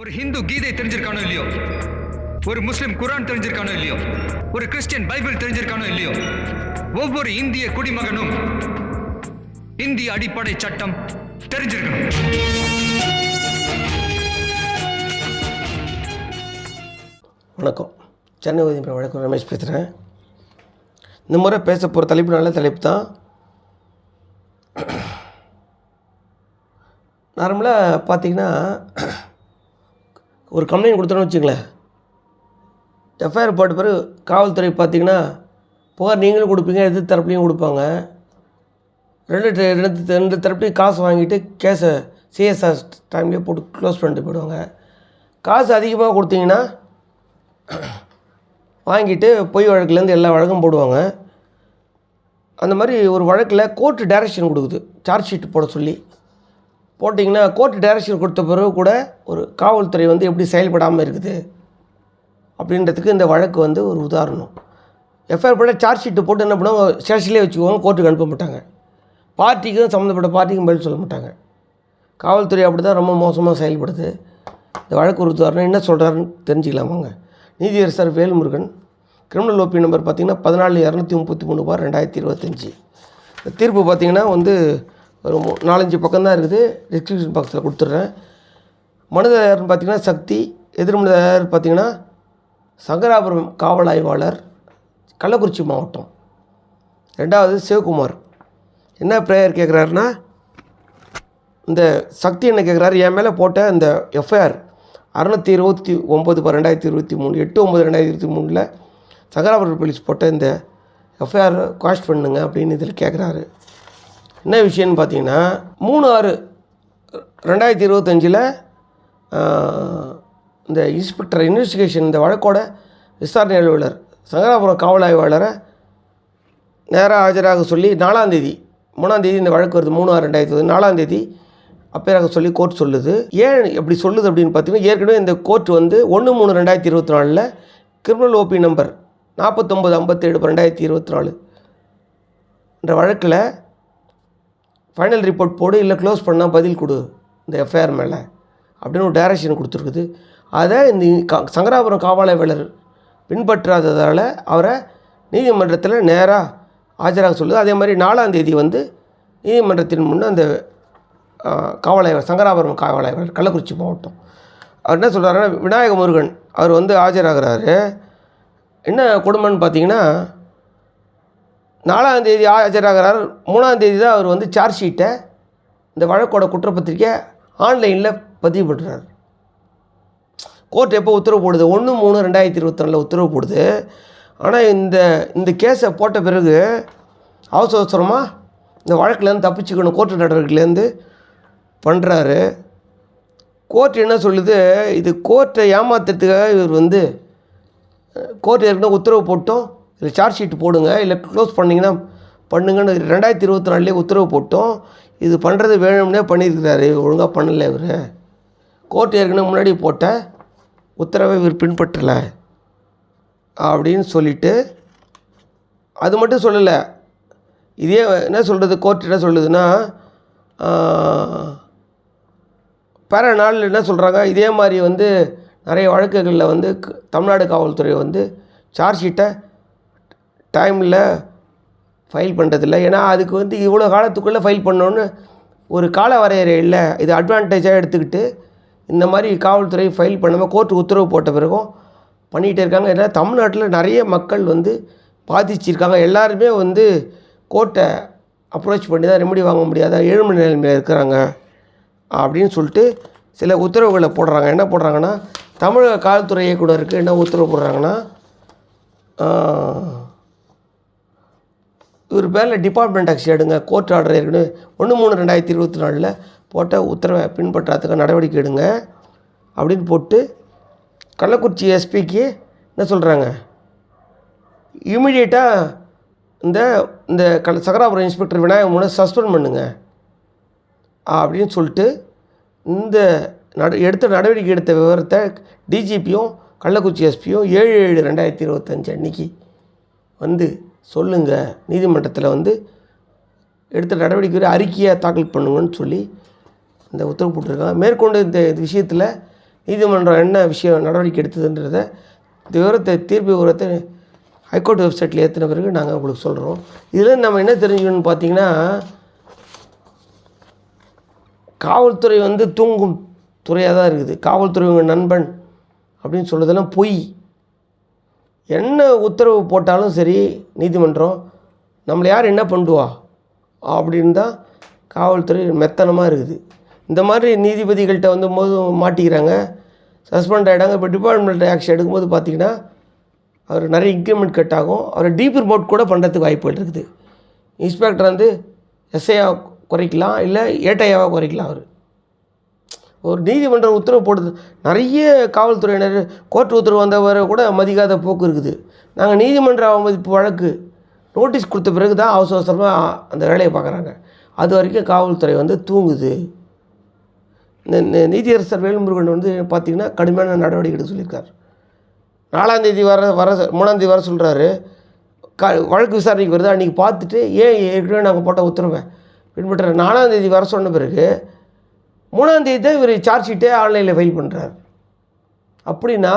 ஒரு ஹிந்து கீதை தெரிஞ்சிருக்கானோ இல்லையோ, ஒரு முஸ்லிம் குரான் தெரிஞ்சிருக்கானோ இல்லையோ, ஒரு கிறிஸ்டியன் பைபிள் தெரிஞ்சிருக்கானோ இல்லையோ, ஒவ்வொரு இந்திய குடிமகனும் இந்திய அடிப்படை சட்டம் தெரிஞ்சிருக்கணும். வணக்கம். சென்னை உதவி வணக்கம். ரமேஷ் பேசுகிறேன். இந்த முறை பேச போகிற தலைப்பு நல்ல தலைப்பு தான். நார்மலாக பார்த்தீங்கன்னா ஒரு கம்ப்ளைண்ட் கொடுத்தோன்னு வச்சுங்களேன், எஃப்ஐஆர் போட்ட பிறகு காவல்துறை பார்த்திங்கன்னா புகார் நீங்களும் கொடுப்பீங்க, எதிர் தரப்புலையும் கொடுப்பாங்க. ரெண்டு தரப்புலையும் காசு வாங்கிட்டு கேஸை சிஎஸ்ஆர் டைம்லேயே போட்டு க்ளோஸ் பண்ணிட்டு போயிடுவாங்க. காசு அதிகமாக கொடுத்தீங்கன்னா வாங்கிட்டு பொய் வழக்குலேருந்து எல்லா வழக்கும் போடுவாங்க. அந்த மாதிரி ஒரு வழக்கில் கோர்ட்டு டைரக்ஷன் கொடுக்குது, சார்ஜ் ஷீட் போட சொல்லி. போட்டிங்கன்னா கோர்ட்டு டைரக்ஷன் கொடுத்த பிறகு கூட ஒரு காவல்துறை எப்படி செயல்படாமல் இருக்குது அப்படின்றதுக்கு இந்த வழக்கு ஒரு உதாரணம். எஃப்ஐஆர் போட சார்ஜ் ஷீட்டு போட்டு என்ன பண்ணுவாங்க, ஸ்டேஷன்லேயே வச்சுக்குவாங்க, கோர்ட்டுக்கு அனுப்ப மாட்டாங்க. பார்ட்டிக்கும் சம்மந்தப்பட்ட பார்ட்டிக்கும் பதில் சொல்ல மாட்டாங்க. காவல்துறை அப்படி தான் ரொம்ப மோசமாக செயல்படுது. இந்த வழக்கு ஒரு உதாரணம். என்ன சொல்கிறாருன்னு தெரிஞ்சுக்கலாமாங்க. நீதியரசர் வேல்முருகன், கிரிமினல் ஓபி நம்பர் பார்த்திங்கன்னா 14,233/2025. இந்த தீர்ப்பு பார்த்திங்கன்னா ஒரு 4-5 பக்கம் தான் இருக்குது. டிஸ்கிரிப்ஷன் பாக்ஸில் கொடுத்துட்றேன். மனுதாரர்னு பார்த்திங்கன்னா சக்தி, எதிர்மனுதாரர் பார்த்திங்கன்னா சங்கராபுரம் காவல் ஆய்வாளர், கள்ளக்குறிச்சி மாவட்டம். ரெண்டாவது சிவகுமார். என்ன ப்ரேயர் கேட்குறாருன்னா, இந்த சக்தி என்ன கேட்குறாரு, என் மேலே போட்ட இந்த எஃப்ஐஆர் 629/2023 8/9/2023 சங்கராபுரம் போலீஸ் போட்ட இந்த எஃப்ஐஆர் குவாஷ் பண்ணுங்க அப்படின்னு இதில் கேட்குறாரு. என்ன விஷயம்னு பார்த்தீங்கன்னா 3/6/2025 இந்த இன்ஸ்பெக்டர் இன்வெஸ்டிகேஷன் இந்த வழக்கோட விசாரணை அலுவலர் சங்கராபுரம் காவல் ஆய்வாளரை நேராக ஆஜராக சொல்லி 4ஆம் தேதி 3ஆம் தேதி இந்த வழக்கு வருது. 3/6/2024 4ஆம் தேதி அப்பேராக சொல்லி கோர்ட் சொல்லுது. ஏன் எப்படி சொல்லுது அப்படின்னு பார்த்தீங்கன்னா, ஏற்கனவே இந்த கோர்ட் 1/3/2024 கிரிமினல் ஓபி நம்பர் 4957/2024 என்ற வழக்கில் ஃபைனல் ரிப்போர்ட் போடு, இல்லை க்ளோஸ் பண்ணால் பதில் கொடு இந்த எஃப்ஐஆர் மேலே அப்படின்னு ஒரு டைரக்ஷன் கொடுத்துருக்குது. அதை இந்த சங்கராபுரம் காவல் ஆய்வாளர் பின்பற்றாததால் அவரை நீதிமன்றத்தில் நேராக ஆஜராக சொல்லுது. அதே மாதிரி 4ஆம் தேதி நீதிமன்றத்தின் முன்னே அந்த காவல் ஆய்வாளர் சங்கராபுரம் காவல் ஆய்வாளர் கள்ளக்குறிச்சி மாவட்டம் அவர் என்ன சொல்கிறாருன்னா, விநாயக முருகன் அவர் ஆஜராகிறாரு. என்ன கொடுமைன்னு பார்த்தீங்கன்னா, 4ஆம் தேதி ஆஜராகிறார். 3ஆம் தேதி தான் அவர் சார்ஜ் ஷீட்டை இந்த வழக்கோட குற்றப்பத்திரிக்கை ஆன்லைனில் பதிவு பண்ணுறார். கோர்ட் எப்போ உத்தரவு போடுது, 1/3/2024 உத்தரவு போடுது. ஆனால் இந்த கேஸை போட்ட பிறகு அவசரமாக இந்த வழக்கிலேருந்து தப்பிச்சுக்கணும், கோர்ட்டு நடவடிக்கையிலேருந்து பண்ணுறாரு. கோர்ட் என்ன சொல்லுது, இது கோர்ட்டை ஏமாத்துறதுக்காக இவர் கோர்ட் ஏற்கனவே உத்தரவு போட்டோம், இதில் சார்ஜ் ஷீட் போடுங்க, இல்லை க்ளோஸ் பண்ணிங்கன்னா பண்ணுங்கன்னு 2024 உத்தரவு போட்டோம். இது பண்ணுறது வேணும்னே பண்ணியிருக்கிறாரு, ஒழுங்காக பண்ணலை இவர். கோர்ட் ஏற்கனவே முன்னாடி போட்ட உத்தரவை இவர் பின்பற்றலை அப்படின்னு சொல்லிவிட்டு அது மட்டும் சொல்லலை. இதே என்ன சொல்கிறது, கோர்ட் என்ன சொல்லுதுன்னா, பிற நாள் என்ன சொல்கிறாங்க, இதே மாதிரி நிறைய வழக்குகளில் தமிழ்நாடு காவல்துறை சார்ஜ் ஷீட்டை டைமில் ஃபைல் பண்ணுறதில்ல. ஏன்னா அதுக்கு இவ்வளோ காலத்துக்குள்ளே ஃபைல் பண்ணோன்னு ஒரு கால வரையறை இல்லை. இது அட்வான்டேஜாக எடுத்துக்கிட்டு இந்த மாதிரி காவல்துறை ஃபைல் பண்ணாமல் கோர்ட்டு உத்தரவு போட்ட பிறகும் பண்ணிகிட்டே இருக்காங்க. ஏன்னா தமிழ்நாட்டில் நிறைய மக்கள் பாதிச்சிருக்காங்க. எல்லாருமே கோர்ட்டை அப்ரோச் பண்ணி தான் ரெமெடி வாங்க முடியாத ஏழ்மை நிலைமையில் இருக்கிறாங்க அப்படின்னு சொல்லிட்டு சில உத்தரவுகளை போடுறாங்க. என்ன போடுறாங்கன்னா, தமிழக காவல்துறை இயக்குனருக்கு என்ன உத்தரவு போடுறாங்கன்னா, இவர் பேரில் டிபார்ட்மெண்ட் ஆக்ஷன் எடுங்க, கோர்ட் ஆர்டர் ஏற்கனவே 1/3/2024 போட்ட உத்தரவை பின்பற்றாததுக்கு நடவடிக்கை எடுங்க அப்படின்னு போட்டு கள்ளக்குறிச்சி எஸ்பிக்கு என்ன சொல்கிறாங்க, இமீடியட்டாக இந்த சங்கராபுரம் இன்ஸ்பெக்டர் விநாயக முனை சஸ்பெண்ட் பண்ணுங்க அப்படின்னு சொல்லிட்டு இந்த எடுத்த நடவடிக்கை எடுத்த விவரத்தை டிஜிபியும் கள்ளக்குறிச்சி எஸ்பியும் 7/7/2025 அன்றைக்கி சொல்லுங்கள், நீதிமன்றத்தில் எடுத்த நடவடிக்கை அறிக்கையை தாக்கல் பண்ணுங்கன்னு சொல்லி இந்த உத்தரவு போட்டிருக்காங்க. மேற்கொண்டு இந்த விஷயத்தில் நீதிமன்றம் என்ன விஷயம் நடவடிக்கை எடுத்ததுன்றதை தீர்ப்பு விவரத்தை ஹைகோர்ட் வெப்சைட்டில் ஏற்றின பிறகு நாங்கள் உங்களுக்கு சொல்கிறோம். இதில் நம்ம என்ன தெரிஞ்சுக்கணும்னு பார்த்தீங்கன்னா, காவல்துறை தூங்கும் துறையாக தான் இருக்குது. காவல்துறை உங்கள் நண்பன் அப்படின்னு சொல்கிறதெல்லாம் பொய். என்ன உத்தரவு போட்டாலும் சரி நீதிமன்றம் நம்மளை யார் என்ன பண்ணுவா அப்படின்னு தான் காவல்துறை மெத்தனமாக இருக்குது. இந்த மாதிரி நீதிபதிகள்கிட்ட போது மாட்டிக்கிறாங்க, சஸ்பெண்ட் ஆகிடாங்க. இப்போ டிபார்ட்மெண்ட் ஆக்ஷன் எடுக்கும்போது பார்த்திங்கன்னா அவர் நிறைய இன்க்ரிமெண்ட் கட் ஆகும். அவரை டீப் ரிப்போர்ட் கூட பண்ணுறதுக்கு வாய்ப்புகள் இருக்குது. இன்ஸ்பெக்டர் எஸ்ஐயாக குறைக்கலாம், இல்லை ஏட்டையாவாக குறைக்கலாம். அவர் ஒரு நீதிமன்றம் உத்தரவு போடுது. நிறைய காவல்துறையினர் கோர்ட் உத்தரவு வந்தவரை கூட மதிக்காத போக்கு இருக்குது. நாங்கள் நீதிமன்ற அவமதிப்பு வழக்கு நோட்டீஸ் கொடுத்த பிறகு தான் அவசர அவசரமாக அந்த வேலையை பார்க்குறாங்க. அது வரைக்கும் காவல்துறை தூங்குது. இந்த நீதியரசர் வேல்முருகன் பார்த்திங்கன்னா கடுமையான நடவடிக்கை எடுக்க சொல்லியிருக்கார். 4ஆந்தேதி வர 3ஆந்தேதி வர சொல்கிறாரு. வழக்கு விசாரணைக்கு வருது. அன்றைக்கி பார்த்துட்டு ஏன் ஏற்கனவே நாங்கள் போட்ட உத்தரவை பின்பற்ற 4ஆந்தேதி வர சொன்ன பிறகு 3ஆந்தேதி தான் இவர் சார்ஜ் ஷீட்டே ஆன்லைனில் ஃபைல் பண்ணுறார். அப்படின்னா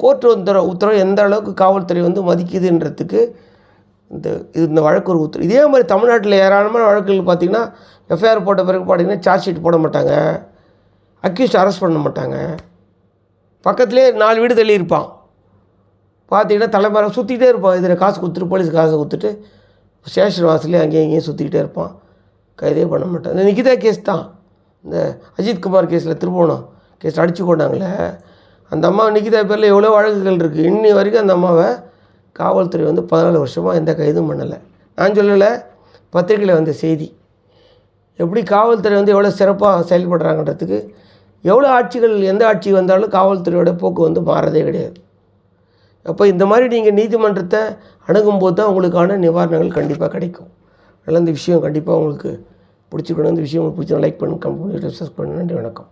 கோர்ட் உத்தரவு எந்த அளவுக்கு காவல்துறை மதிக்குதுன்றதுக்கு இந்த வழக்கு ஒரு உத்தரவு. இதே மாதிரி தமிழ்நாட்டில் ஏராளமான வழக்குகள் பார்த்திங்கன்னா எஃப்ஐஆர் போட்ட பிறகு பார்த்திங்கன்னா சார்ஜ் ஷீட் போட மாட்டாங்க, அக்யூஸ்ட் அரெஸ்ட் பண்ண மாட்டாங்க. பக்கத்துலேயே 4 வீடு தள்ளி இருப்பான். பார்த்திங்கன்னா தலைமறை சுற்றிக்கிட்டே இருப்பான். இதில் காசு கொடுத்துட்டு போலீஸ் காசை கொடுத்துட்டு ஸ்டேஷன் வாசலே அங்கேயும் இங்கேயும் சுற்றிக்கிட்டே இருப்பான். கைதே பண்ண மாட்டான். இந்த நிகிதா கேஸ் தான், இந்த அஜித்குமார் கேஸில் திருப்போணம் கேஸ் அடித்து கொண்டாங்களே, அந்த அம்மா நிகிதா பேரில் எவ்வளோ வழக்குகள் இருக்குது. இன்னி வரைக்கும் அந்த அம்மாவை காவல்துறை 14 வருஷமாக எந்த கைதும் பண்ணலை. நான் சொல்லலை, பத்திரிகையில் வந்த செய்தி. எப்படி காவல்துறை எவ்வளோ சிறப்பாக செயல்படுறாங்கன்றதுக்கு எவ்வளோ ஆட்சிகள் எந்த ஆட்சி வந்தாலும் காவல்துறையோட போக்கு மாறதே கிடையாது. அப்போ இந்த மாதிரி நீங்கள் நீதிமன்றத்தை அணுகும்போது தான் உங்களுக்கான நிவாரணங்கள் கண்டிப்பாக கிடைக்கும். அதனால் இந்த விஷயம் கண்டிப்பாக உங்களுக்கு பிடிச்சிக்கணும். இந்த விஷயம் உங்களுக்கு பிடிச்சா லைக் பண்ணுங்கள், கமெண்ட் பண்ணி சப்ஸ்கிரைப் பண்ணுங்கள். நன்றி, வணக்கம்.